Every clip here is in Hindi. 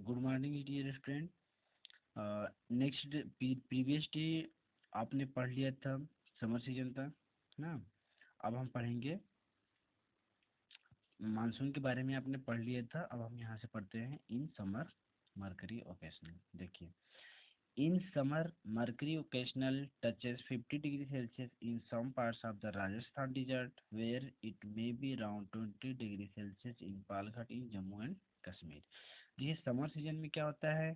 Good morning dear student. Next previous day आपने पढ़ लिया था, समर सीजन था ना। अब हम पढ़ेंगे मानसून के बारे में। आपने पढ़ लिया था, अब हम यहाँ से पढ़ते हैं इन समर मरकरी ओकेशनल। देखिए, in summer mercury occasional touches 50 degree Celsius in some parts of the Rajasthan desert where it may be around 20 degree Celsius in Palghat in Jammu and Kashmir. ये समर सीजन में क्या होता है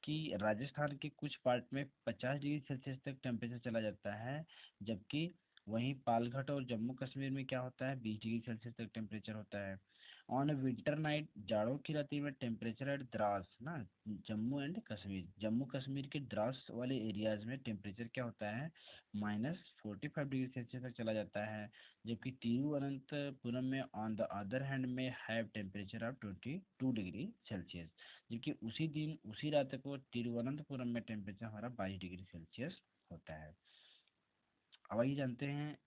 कि राजस्थान के कुछ पार्ट में 50 डिग्री सेल्सियस तक टेम्परेचर चला जाता है, जबकि वहीं पालघाट और जम्मू कश्मीर में क्या होता है 20 डिग्री सेल्सियस तक टेम्परेचर होता है। ऑन विंटर नाइट, जाड़ों की रात्रि में टेम्परेचर एट द्रास ना, जम्मू एंड कश्मीर, जम्मू कश्मीर के द्रास वाले एरियाज में टेम्परेचर क्या होता है -45 डिग्री सेल्सियस तक चला जाता है, जबकि तिरुवनंतपुरम में ऑन द अदर हैंड में have temperature of 22 degree Celsius, जबकि उसी दिन उसी रात को तिरुवनंतपुरम में टेम्परेचर हमारा 22 डिग्री सेल्सियस होता है। अब आइए जानते हैं,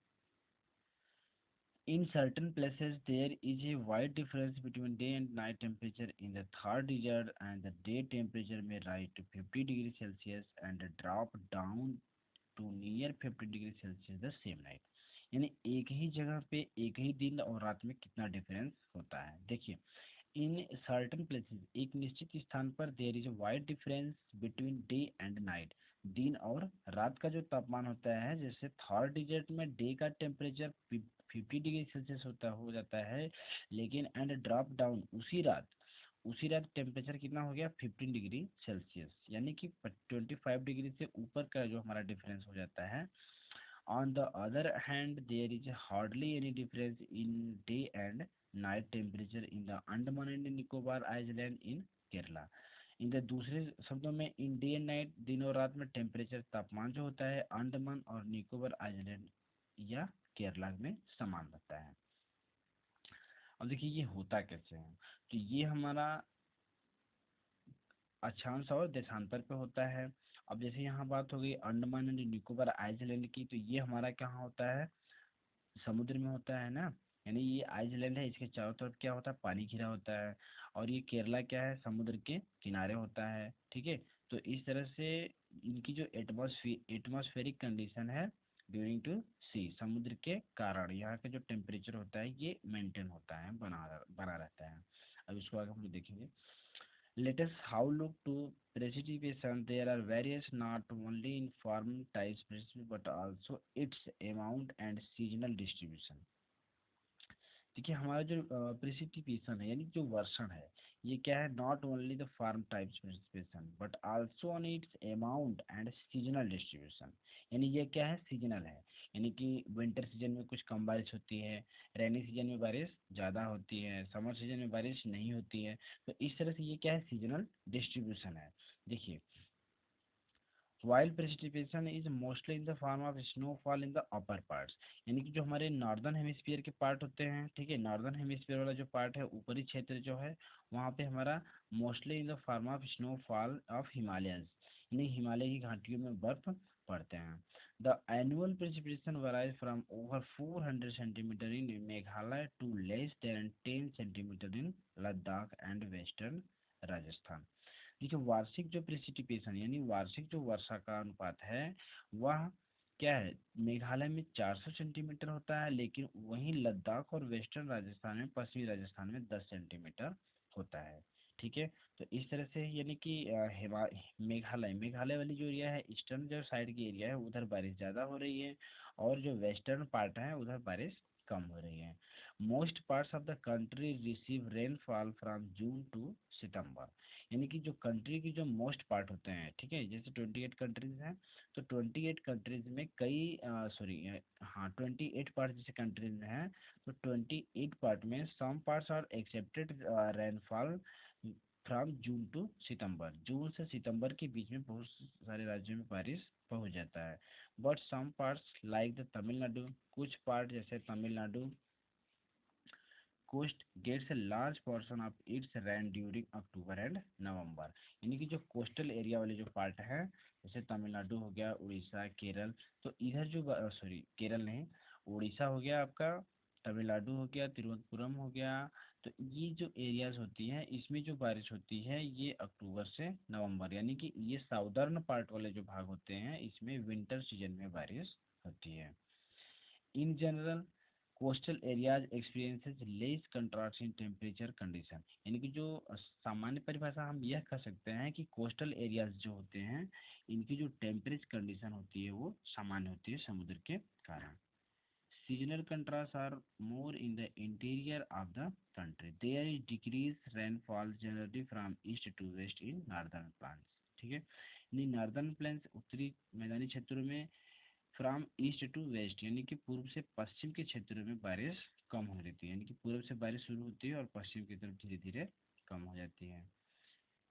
in certain places there is a wide difference between day and night temperature in the third desert, and the day temperature may rise to 50 degrees Celsius and drop down to near 50 degree Celsius the same night. यानी एक ही जगह पे एक ही दिन और रात में कितना डिफरेंस होता है। देखिए, इन सर्टन प्लेसेस, एक निश्चित स्थान पर there is a wide difference between day and night, दिन और रात का जो तापमान होता है, जैसे थर्ड डिजिट में डे का टेम्परेचर 50 डिग्री सेल्सियस होता हो जाता है, लेकिन एंड ड्रॉप डाउन उसी रात टेम्परेचर कितना हो गया 15 डिग्री सेल्सियस, यानी कि 25 डिग्री से ऊपर का जो हमारा डिफरेंस हो जाता है। On the other hand, there is hardly any difference in day and night temperature in the Andaman and Nicobar Island in Kerala। इनके दूसरे शब्दों में इन डे एंड नाइट, दिन और रात में टेम्परेचर तापमान जो होता है अंडमान और निकोबार आइलैंड या केरला में समान रहता है। अब देखिए ये होता कैसे है, तो ये हमारा अक्षांश और देशांतर पे होता है। अब जैसे यहाँ बात हो गई अंडमान एंड निकोबार आइलैंड की, तो ये हमारा कहाँ होता है, समुद्र में होता है ना। यानी ये आइसलैंड है, इसके चारों तरफ क्या होता है पानी घिरा होता है, और ये केरला क्या है समुद्र के किनारे होता है। ठीक है, तो इस तरह से इनकी जो एटमॉस्फेरिक कंडीशन है ड्यूरिंग टू सी, समुद्र के कारण यहाँ का जो टेम्परेचर होता है ये मेंटेन होता है, बना रहता है। अब इसको आगे हम लोग देखेंगे। Let us how look to precipitation. There are various not only in form types but also its amount and seasonal distribution। देखिए, हमारा जो प्रेसिपिटेशन है यानी जो वर्षण है, ये क्या है not only the form types precipitation but also on it's amount and seasonal distribution. यानी ये क्या है सीजनल है, यानी कि विंटर सीजन में कुछ कम बारिश होती है, रेनी सीजन में बारिश ज़्यादा होती है, समर सीजन में बारिश नहीं होती है। तो इस तरह से ये क्या है सीजनल डिस्ट्रीब्यूशन है। देखिए, while precipitation is mostly in the form of snowfall in the upper parts, यानी कि जो हमारे नॉर्दर्न हेमिस्फीयर के पार्ट होते हैं, ठीक है, नॉर्दर्न हेमिस्फीयर वाला जो पार्ट है ऊपरी क्षेत्र जो है, वहाँ पे हमारा mostly in the form of snowfall of Himalayans, यानी हिमालय की घाटियों में बर्फ पड़ते हैं। The annual precipitation varies from over 400 centimetre in Meghalaya to less than 10 centimetre in Ladakh and western Rajasthan. देखिए, वार्षिक जो प्रेसिपिटेशन यानी वार्षिक जो वर्षा का अनुपात है वह क्या है मेघालय में 400 सेंटीमीटर होता है, लेकिन वहीं लद्दाख और वेस्टर्न राजस्थान में, पश्चिमी राजस्थान में 10 सेंटीमीटर होता है। ठीक है, तो इस तरह से यानी कि मेघालय वाली जो एरिया है, ईस्टर्न जो साइड की एरिया है उधर बारिश ज़्यादा हो रही है, और जो वेस्टर्न पार्ट है उधर बारिश कम हो रही है। Most parts of the country receive rainfall from June to September, यानी कि जो कंट्री की जो मोस्ट पार्ट होते हैं, ठीक है, जैसे 28 कंट्रीज हैं, तो 28 कंट्रीज में कई सॉरी हाँ 28 पार्ट जैसे कंट्रीज में हैं, तो 28 पार्ट में some parts are expected rainfall from June to September, जून से सितंबर के बीच में बहुत सारे राज्यों में बारिश पहुंच जाता है। But some parts like the Tamil Nadu, कुछ पार्ट जैसे Tamil Nadu coast gets a large portion of its rain during October and November, यानी कि जो कोस्टल एरिया वाले जो पार्ट है, जैसे तमिलनाडु हो गया, उड़ीसा, केरल, तो इधर जो सॉरी केरल नहीं, उड़ीसा हो गया आपका, तमिलनाडु हो गया, तिरुवनंतपुरम हो गया, तो ये जो एरियाज होती हैं इसमें जो बारिश होती है ये अक्टूबर से नवंबर, यानी कि ये साउदर्न पार्ट वाले जो भाग होते हैं इसमें विंटर सीजन में बारिश होती है। In general coastal areas experiences less contrast in temperature condition, यानी कि जो सामान्य परिभाषा हम यह कह सकते हैं कि कोस्टल एरियाज जो होते हैं इनकी जो टेम्परेचर कंडीशन होती है वो सामान्य होती है समुद्र के कारण। Seasonal contrasts are more in the interior of the country. There is decreased rainfall generally from east to west in northern plains. ठीक है, यानी नॉर्दर्न प्लेन्स उत्तरी मैदानी क्षेत्रों में फ्रॉम ईस्ट टू वेस्ट यानी कि पूर्व से पश्चिम के क्षेत्रों में बारिश कम हो रहती है, यानी कि पूर्व से बारिश शुरू होती है और पश्चिम की तरफ धीरे धीरे कम हो जाती है।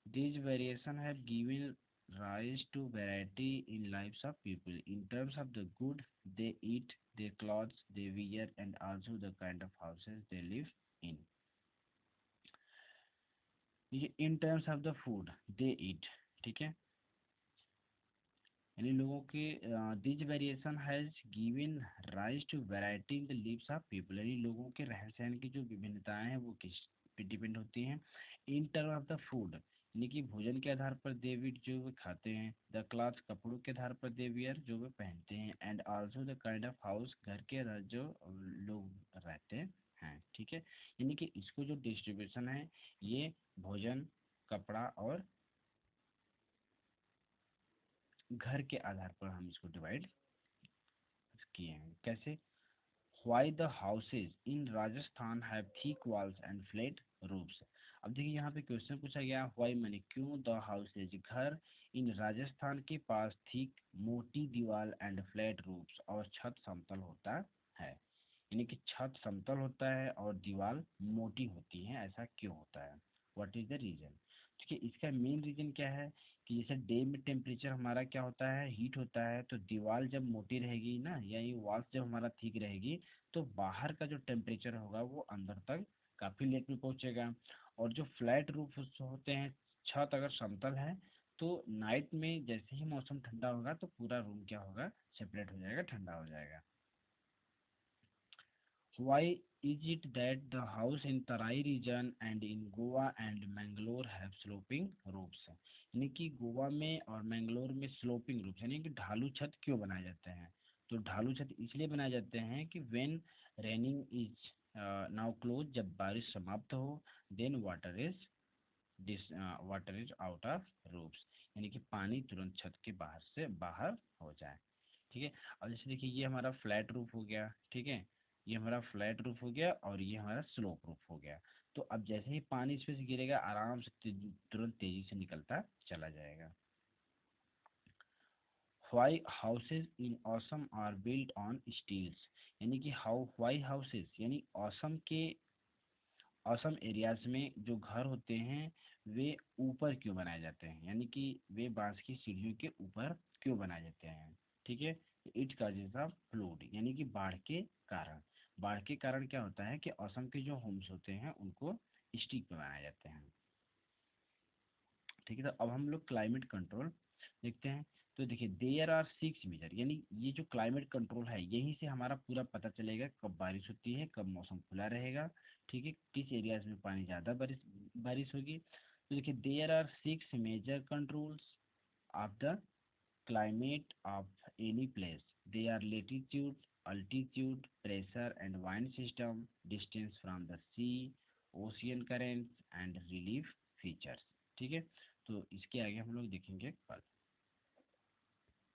These variations have given rise to variety in lives of people in terms of the good they eat, their clothes they wear, and also the kind of houses they live in. In terms of the food they eat, ठीक है, यानी लोगों के this variation has given rise to variety in the lives of people, यानी लोगों के रहन सहन की जो विभिन्नताएं हैं वो किस पे डिपेंड होती हैं। In term of the food, यानी कि भोजन के आधार पर दे वीट जो वे खाते हैं, द क्लॉथ कपड़ों के आधार पर दे वियर जो वे पहनते हैं, and also the kind of house घर के आधार जो लोग रहते हैं, ठीक है, यानी कि इसको जो डिस्ट्रीब्यूशन है ये भोजन, कपड़ा और घर के आधार पर हम इसको डिवाइड किए हैं। कैसे? Why the houses in Rajasthan have thick walls and flat roofs? अब देखिए यहाँ पे क्वेश्चन पूछा गया why माने क्यों, the houses घर इन राजस्थान के पास थिक मोटी दीवार एंड फ्लैट roofs और छत समतल होता है, यानी कि छत समतल होता है और दीवार मोटी होती है, ऐसा क्यों होता है? What is the reason? ठीक है, इसका मेन रीजन क्या है कि जैसे डे में टेम्परेचर हमारा क्या होता है, हीट होता है, तो दीवार जब मोटी रहेगी ना या ये वॉल्स जब हमारा ठीक रहेगी तो बाहर का जो टेम्परेचर होगा वो अंदर तक काफी लेट में पहुंचेगा। और जो फ्लैट रूफ होते हैं, छत अगर समतल है तो नाइट में जैसे ही मौसम ठंडा होगा तो पूरा रूम क्या होगा, सेपरेट हो जाएगा, ठंडा हो जाएगा। Why is it that the house in Tarai region and in Goa and Mangalore have sloping roofs? यानी कि गोवा में और मैंगलोर में स्लोपिंग रूफ्स यानी कि ढालू छत क्यों बनाए जाते हैं? तो ढालू छत इसलिए बनाए जाते हैं कि when raining is now close, जब बारिश समाप्त हो, then water is out of roofs, यानी कि पानी तुरंत छत के बाहर से बाहर हो जाए। ठीक है, अब जैसे देखिए ये हमारा फ्लैट रूफ हो गया, ठीक है, ये हमारा फ्लैट रूफ हो गया और ये हमारा स्लोप रूफ हो गया। तो अब जैसे ही पानी इस पे से गिरेगा आराम से तुरंत तेजी से निकलता चला जाएगा। Why houses in Assam are built on steels? यानी कि why houses यानी असम के असम एरियाज में जो घर होते हैं वे ऊपर क्यों बनाए जाते हैं, यानी कि वे बांस की सीढ़ियों के ऊपर क्यों बनाए जाते हैं? ठीक है, इट काजेज ऑफ फ्लूड यानी कि बाढ़ के कारण। बाढ़ के कारण क्या होता है कि असम के जो होम्स होते हैं उनको स्टिक पे बनाए जाते हैं। ठीक है, तो अब हम लोग क्लाइमेट कंट्रोल देखते हैं। तो देखिए देयर आर 6 मेजर, यानी ये जो क्लाइमेट कंट्रोल है यहीं से हमारा पूरा पता चलेगा कब बारिश होती है, कब मौसम खुला रहेगा, ठीक है, किस एरियाज में पानी ज़्यादा बारिश बारिश होगी। तो देखिए there are 6 major controls of the climate of any place. They are latitude, altitude, pressure and wind system, distance from the sea, ocean currents and relief features। ठीक है, तो इसके आगे हम लोग देखेंगे कल।